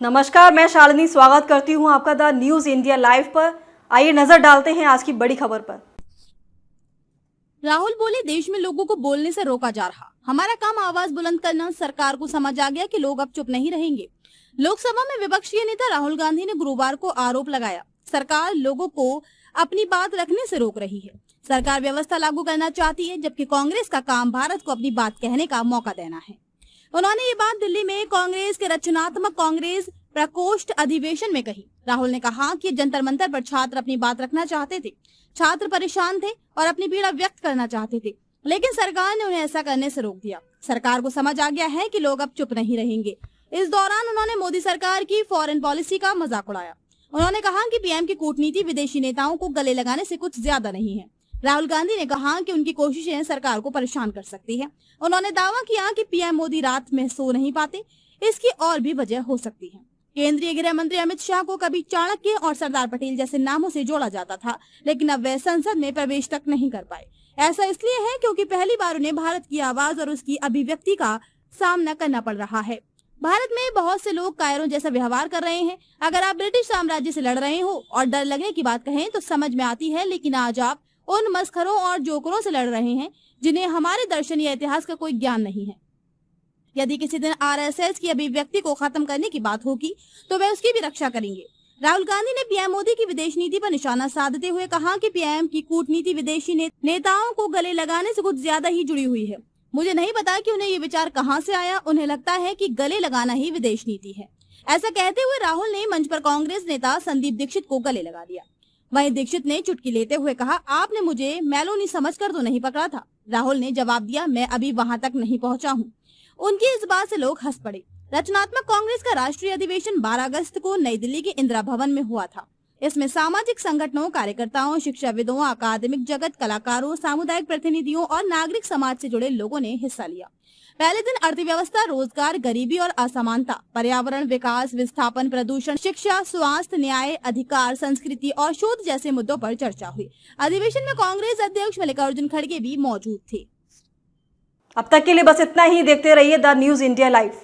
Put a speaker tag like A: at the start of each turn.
A: नमस्कार, मैं शालिनी स्वागत करती हूं आपका द न्यूज इंडिया लाइव पर। आइए नजर डालते हैं आज की बड़ी खबर पर।
B: राहुल बोले, देश में लोगों को बोलने से रोका जा रहा। हमारा काम आवाज बुलंद करना। सरकार को समझ आ गया कि लोग अब चुप नहीं रहेंगे। लोकसभा में विपक्षी नेता राहुल गांधी ने गुरुवार को आरोप लगाया, सरकार लोगों को अपनी बात रखने से रोक रही है। सरकार व्यवस्था लागू करना चाहती है, जबकि कांग्रेस का काम भारत को अपनी बात कहने का मौका देना है। उन्होंने ये बात दिल्ली में कांग्रेस के रचनात्मक कांग्रेस प्रकोष्ठ अधिवेशन में कही। राहुल ने कहा कि जंतर मंतर पर छात्र अपनी बात रखना चाहते थे। छात्र परेशान थे और अपनी पीड़ा व्यक्त करना चाहते थे, लेकिन सरकार ने उन्हें ऐसा करने से रोक दिया। सरकार को समझ आ गया है कि लोग अब चुप नहीं रहेंगे। इस दौरान उन्होंने मोदी सरकार की फॉरेन पॉलिसी का मजाक उड़ाया। उन्होंने कहा कि पीएम की कूटनीति विदेशी नेताओं को गले लगाने से कुछ ज्यादा नहीं है। राहुल गांधी ने कहा कि उनकी कोशिशें सरकार को परेशान कर सकती है। उन्होंने दावा किया कि पीएम मोदी रात में सो नहीं पाते, इसकी और भी वजह हो सकती है। केंद्रीय गृह मंत्री अमित शाह को कभी चाणक्य और सरदार पटेल जैसे नामों से जोड़ा जाता था, लेकिन अब वे संसद में प्रवेश तक नहीं कर पाए। ऐसा इसलिए है क्योंकि पहली बार उन्हें भारत की आवाज और उसकी अभिव्यक्ति का सामना करना पड़ रहा है। भारत में बहुत से लोग कायरों जैसा व्यवहार कर रहे हैं। अगर आप ब्रिटिश साम्राज्य से लड़ रहे हो और डर लगने की बात कहें तो समझ में आती है, लेकिन आज आप उन मस्खरों और जोकरों से लड़ रहे हैं जिन्हें हमारे दर्शन या इतिहास का कोई ज्ञान नहीं है। यदि किसी दिन आरएसएस की अभिव्यक्ति को खत्म करने की बात होगी तो वे उसकी भी रक्षा करेंगे। राहुल गांधी ने पीएम मोदी की विदेश नीति पर निशाना साधते हुए कहा कि पीएम की कूटनीति विदेशी नेताओं को गले लगाने से कुछ ज्यादा ही जुड़ी हुई है। मुझे नहीं पता कि उन्हें ये विचार कहां से आया। उन्हें लगता है कि गले लगाना ही विदेश नीति है। ऐसा कहते हुए राहुल ने मंच पर कांग्रेस नेता संदीप दीक्षित को गले लगा दिया। वहीं दीक्षित ने चुटकी लेते हुए कहा, आपने मुझे मेलोनी समझकर तो नहीं पकड़ा था। राहुल ने जवाब दिया, मैं अभी वहां तक नहीं पहुंचा हूं। उनकी इस बात से लोग हंस पड़े। रचनात्मक कांग्रेस का राष्ट्रीय अधिवेशन 12 अगस्त को नई दिल्ली के इंदिरा भवन में हुआ था। इसमें सामाजिक संगठनों, कार्यकर्ताओं, शिक्षाविदों, अकादमिक जगत, कलाकारों, सामुदायिक प्रतिनिधियों और नागरिक समाज से जुड़े लोगों ने हिस्सा लिया। पहले दिन अर्थव्यवस्था, रोजगार, गरीबी और असमानता, पर्यावरण, विकास, विस्थापन, प्रदूषण, शिक्षा, स्वास्थ्य, न्याय, अधिकार, संस्कृति और शोध जैसे मुद्दों पर चर्चा हुई। अधिवेशन में कांग्रेस अध्यक्ष मल्लिकार्जुन खड़गे भी मौजूद थे।
A: अब तक के लिए बस इतना ही। देखते रहिए द न्यूज इंडिया लाइव।